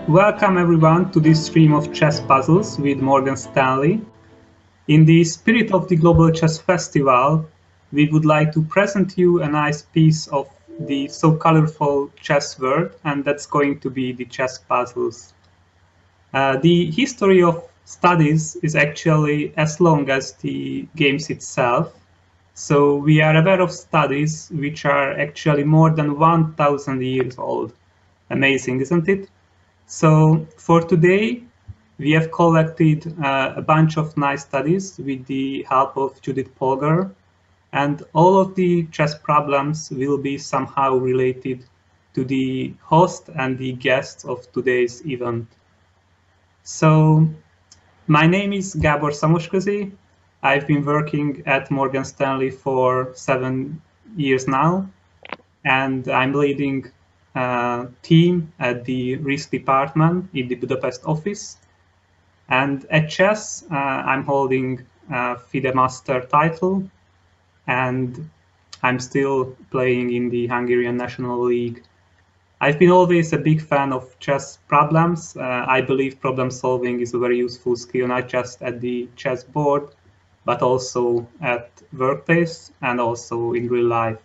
Welcome everyone to this stream of chess puzzles with Morgan Stanley. In the spirit of the Global Chess Festival, we would like to present you a nice piece of the so colorful chess world, and that's going to be the chess puzzles. The history of studies is actually as long as the games itself. So we are aware of studies which are actually more than 1,000 years old. Amazing, isn't it? So for today, we have collected a bunch of nice studies with the help of Judith Polgar, and all of the chess problems will be somehow related to the host and the guests of today's event. So my name is Gábor Samosközi. I've been working at Morgan Stanley for 7 years now, and I'm leading team at the risk department in the Budapest office. And at chess, I'm holding FIDE Master title, and I'm still playing in the Hungarian National League. I've been always a big fan of chess problems. I believe problem solving is a very useful skill, not just at the chess board, but also at workplace and also in real life.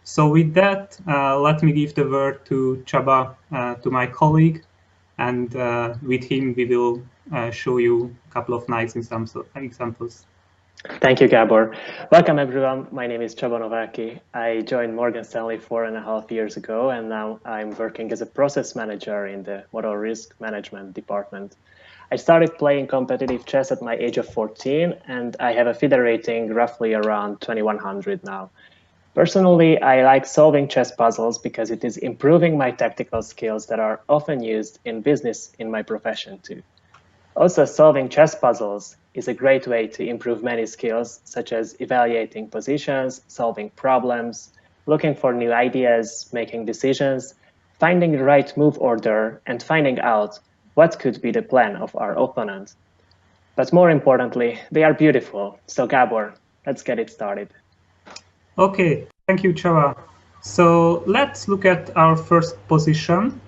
So with that, let me give the word to Csaba, to my colleague, and with him we will show you a couple of nice examples. Thank you, Gábor. Welcome everyone. My name is Csaba Nováky. I joined Morgan Stanley 4.5 years ago, and now I'm working as a process manager in the model risk management department. I started playing competitive chess at my age of 14, and I have a FIDE rating roughly around 2100 now. Personally, I like solving chess puzzles because it is improving my tactical skills that are often used in business in my profession too. Also, solving chess puzzles is a great way to improve many skills, such as evaluating positions, solving problems, looking for new ideas, making decisions, finding the right move order, and finding out what could be the plan of our opponent. But more importantly, they are beautiful. So Gábor, let's get it started. Okay, thank you, Csaba. So let's look at our first position.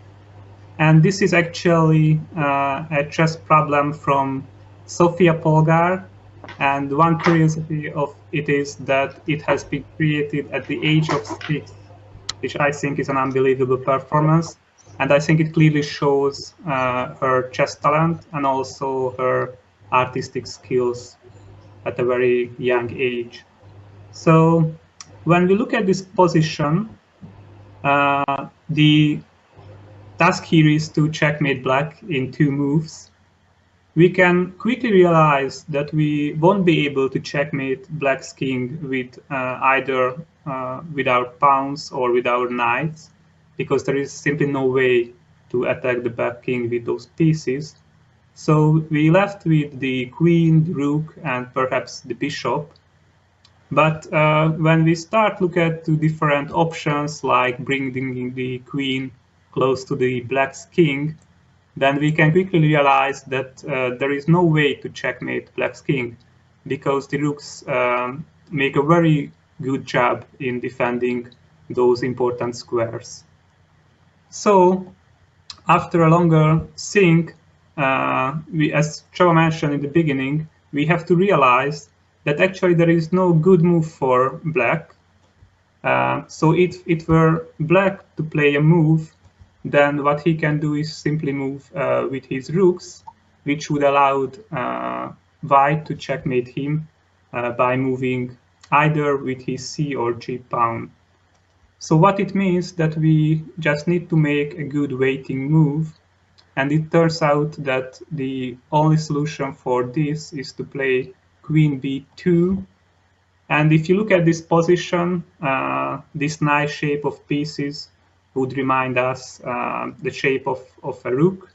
And this is actually a chess problem from Sofia Polgar. And one curiosity of it is that it has been created at the age of 6, which I think is an unbelievable performance. And I think it clearly shows her chess talent and also her artistic skills at a very young age. So when we look at this position, the task here is to checkmate black in 2 moves. We can quickly realize that we won't be able to checkmate black's king with either without pawns or without knights, because there is simply no way to attack the black king with those pieces. So we left with the queen, the rook, and perhaps the bishop. But when we start look at the different options, like bringing the queen close to the black's king, then we can quickly realize that there is no way to checkmate black's king, because the rooks make a very good job in defending those important squares. So after a longer think, as Csaba mentioned in the beginning, we have to realize that actually there is no good move for black. So if it were black to play a move, then what he can do is simply move with his rooks, which would allow white to checkmate him by moving either with his c or g pawn. So what it means that we just need to make a good waiting move, and it turns out that the only solution for this is to play queen b2. And if you look at this position, this nice shape of pieces would remind us the shape of a rook.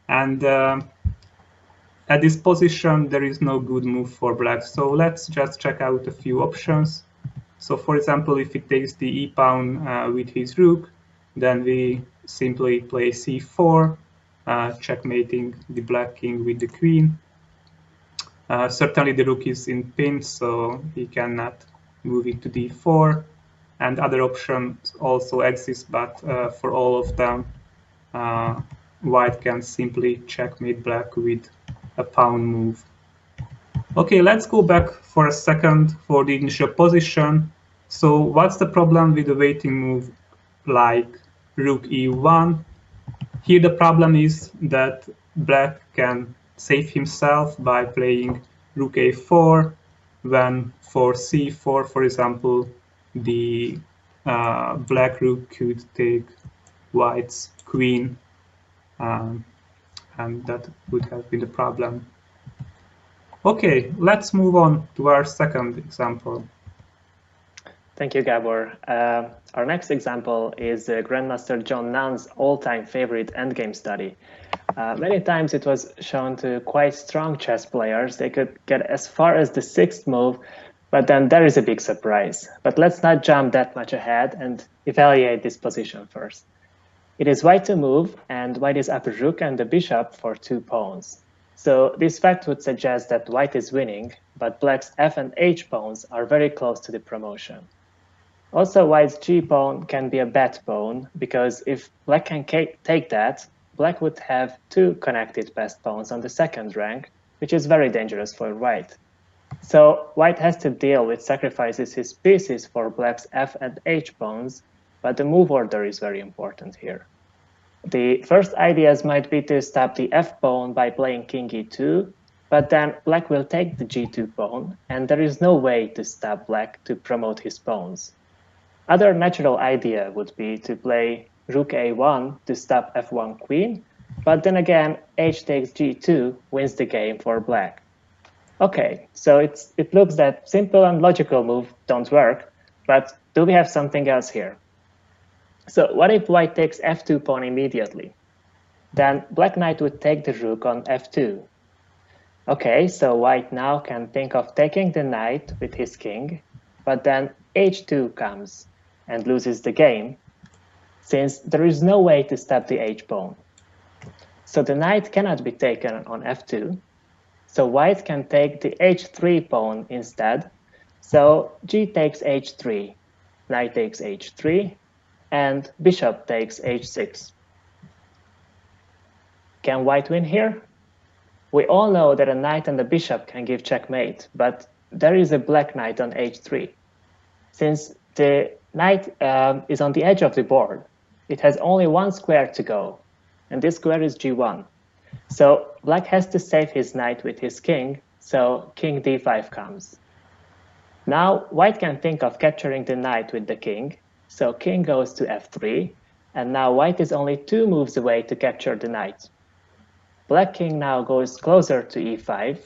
And at this position, there is no good move for black. So let's just check out a few options. So for example, if he takes the e pawn with his rook, then we simply play c4, checkmating the black king with the queen. Certainly the rook is in pin, so he cannot move it to d4. And other options also exist, but for all of them, white can simply checkmate black with a pawn move. Okay, let's go back for a second for the initial position. So what's the problem with the waiting move like rook e1? Here the problem is that black can save himself by playing rook a4, when for c4, for example, the black rook could take white's queen, and that would have been the problem. Okay, let's move on to our second example. Thank you, Gabor. Our next example is Grandmaster John Nunn's all-time favorite endgame study. Many times it was shown to quite strong chess players. They could get as far as the sixth move, but then there is a big surprise. But let's not jump that much ahead and evaluate this position first. It is white to move, and white is up a rook and the bishop for 2 pawns. So this fact would suggest that white is winning, but black's f and h pawns are very close to the promotion. Also, white's g pawn can be a bad pawn, because if black can take that, black would have 2 connected passed pawns on the second rank, which is very dangerous for white. So white has to deal with sacrifices his pieces for black's f and h pawns, but the move order is very important here. The first ideas might be to stop the f pawn by playing king e2, but then black will take the g2 pawn, and there is no way to stop black to promote his pawns. Other natural idea would be to play rook a1 to stop f1 queen, but then again h takes g2 wins the game for black. Okay, so it looks that simple and logical move don't work, but do we have something else here? So what if white takes f2 pawn immediately? Then black knight would take the rook on f2. Okay, so white now can think of taking the knight with his king, but then h2 comes and loses the game, since there is no way to stop the h pawn. So the knight cannot be taken on f2, so white can take the h3 pawn instead. So g takes h3, knight takes h3, and bishop takes h6. Can white win here? We all know that a knight and a bishop can give checkmate, but there is a black knight on h3. Since the knight is on the edge of the board, it has only 1 square to go, and this square is g1. So black has to save his knight with his king, so king d5 comes. Now white can think of capturing the knight with the king, so king goes to f3, and now white is only 2 moves away to capture the knight. Black king now goes closer to e5,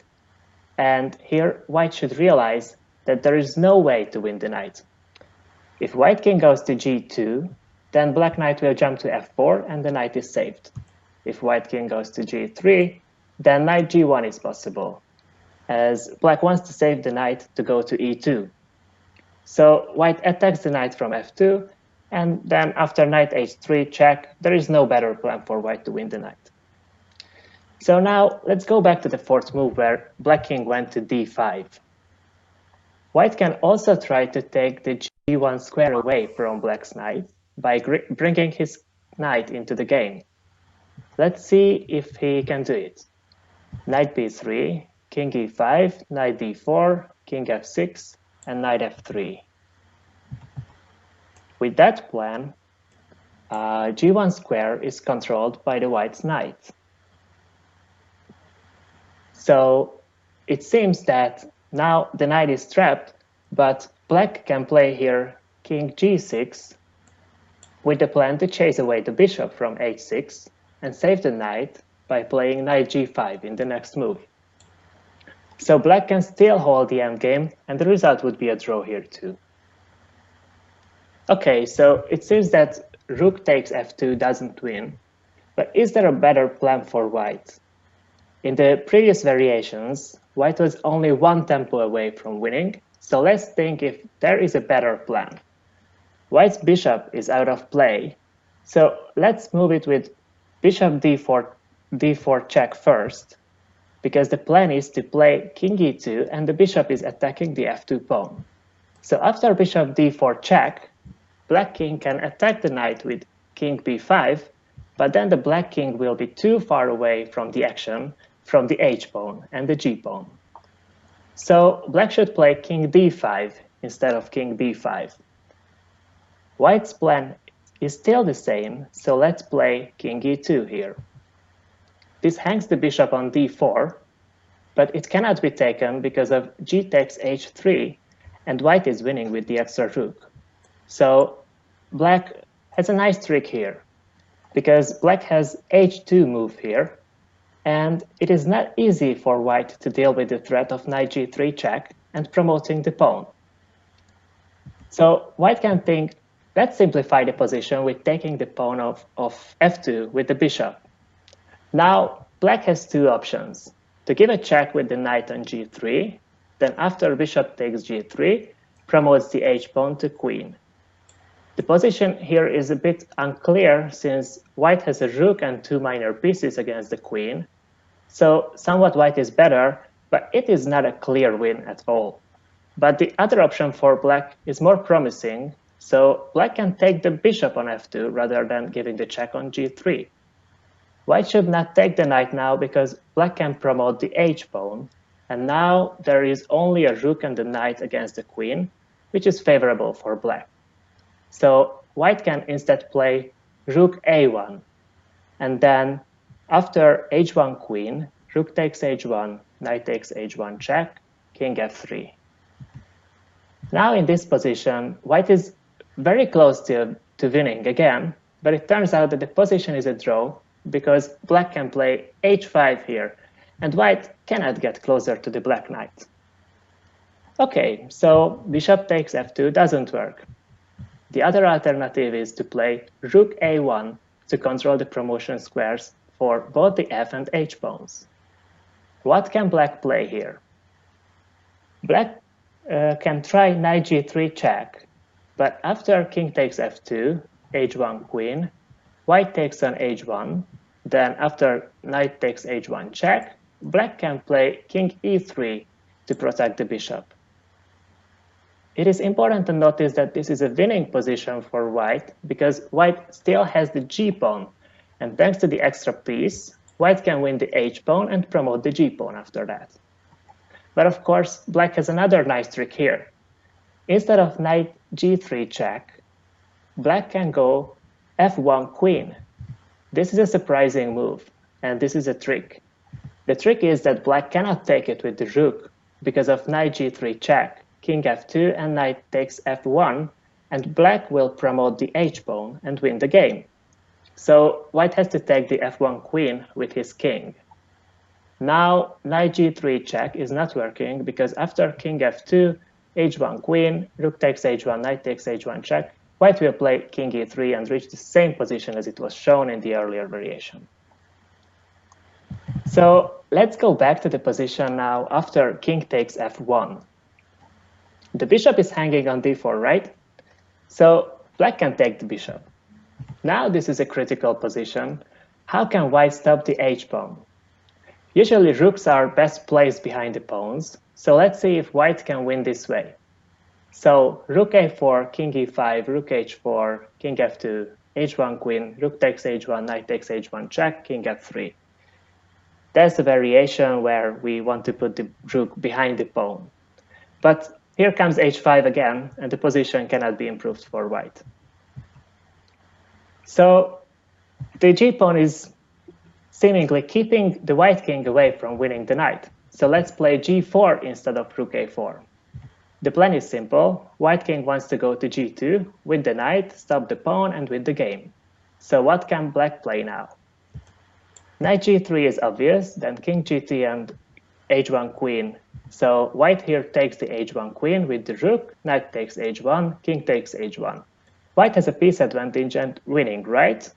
and here white should realize that there is no way to win the knight. If white king goes to g2, then black knight will jump to f4 and the knight is saved. If white king goes to g3, then knight g1 is possible, as black wants to save the knight to go to e2. So white attacks the knight from f2, and then after knight h3 check, there is no better plan for white to win the knight. So now let's go back to the fourth move where black king went to d5. White can also try to take the g1 square away from black's knight by bringing his knight into the game. Let's see if he can do it. Knight b3, king e5, knight d4, king f6, and knight f3. With that plan, g1 square is controlled by the white's knight. So it seems that now the knight is trapped, but black can play here king g6 with the plan to chase away the bishop from h6 and save the knight by playing knight g5 in the next move. So black can still hold the endgame, and the result would be a draw here too. Okay, so it seems that rook takes f2 doesn't win, but is there a better plan for white? In the previous variations, white was only 1 tempo away from winning, so let's think if there is a better plan. White's bishop is out of play, so let's move it with bishop d4 check first, because the plan is to play king e2 and the bishop is attacking the f2 pawn. So after bishop d4 check, black king can attack the knight with king b5, but then the black king will be too far away from the action from the h pawn and the g pawn. So black should play king d5 instead of king b5. White's plan is still the same, so let's play king e2 here. This hangs the bishop on d4, but it cannot be taken because of g takes h3, and white is winning with the extra rook. So black has a nice trick here, because black has h2 move here, and it is not easy for white to deal with the threat of knight g3 check and promoting the pawn. So white can think, let's simplify the position with taking the pawn of f2 with the bishop. Now black has two options: to give a check with the knight on g3, then after bishop takes g3, promotes the h-pawn to queen. The position here is a bit unclear since white has a rook and two minor pieces against the queen, so somewhat white is better, but it is not a clear win at all. But the other option for black is more promising, so black can take the bishop on f2 rather than giving the check on g3. White should not take the knight now because black can promote the h-pawn, and now there is only a rook and the knight against the queen, which is favorable for black. So white can instead play rook a1, and then after h1 queen, rook takes h1, knight takes h1 check, king f3. Now in this position, white is very close to winning again, but it turns out that the position is a draw because black can play h5 here, and white cannot get closer to the black knight. Okay, so bishop takes f2 doesn't work. The other alternative is to play rook a1 to control the promotion squares for both the f and h pawns. What can black play here? Black can try knight g3 check, but after king takes f2, h1 queen, white takes on h1, then after knight takes h1 check, black can play king e3 to protect the bishop. It is important to notice that this is a winning position for white because white still has the g-pawn, and thanks to the extra piece, white can win the h-pawn and promote the g-pawn after that. But of course, black has another nice trick here. Instead of knight g3 check, black can go f1 queen. This is a surprising move, and this is a trick. The trick is that black cannot take it with the rook because of knight g3 check, king f2 and knight takes f1, and black will promote the h-pawn and win the game. So white has to take the f1 queen with his king. Now knight g3 check is not working because after king f2, h1 queen, rook takes h1, knight takes h1 check, white will play king e3 and reach the same position as it was shown in the earlier variation. So let's go back to the position now after king takes f1. The bishop is hanging on d4, right? So black can take the bishop. Now this is a critical position. How can white stop the h-pawn? Usually rooks are best placed behind the pawns, so let's see if white can win this way. So rook a4, king e5, rook h4, king f2, h1 queen, rook takes h1, knight takes h1 check, king f3. That's a variation where we want to put the rook behind the pawn. But here comes h5 again, and the position cannot be improved for white. So the g-pawn is seemingly keeping the white king away from winning the knight. So let's play g4 instead of rook a4. The plan is simple. White king wants to go to g2, win the knight, stop the pawn, and win the game. So what can black play now? Knight g3 is obvious, then king g2 and h1 queen. So white here takes the h1 queen with the rook, knight takes h1, king takes h1. White has a piece advantage and winning, right?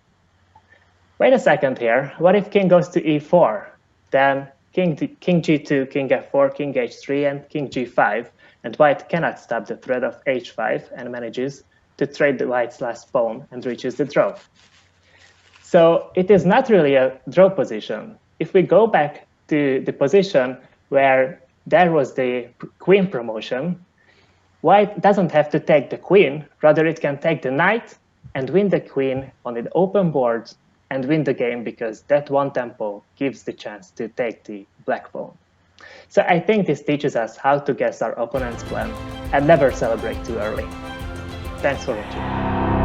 Wait a second here. What if king goes to e4? Then king g2, king f4, king h3, and king g5, and white cannot stop the threat of h5 and manages to trade the white's last pawn and reaches the draw. So it is not really a draw position. If we go back to the position where there was the queen promotion, white doesn't have to take the queen, rather it can take the knight and win the queen on the open board and win the game because that one tempo gives the chance to take the black pawn. So I think this teaches us how to guess our opponent's plan and never celebrate too early. Thanks for watching.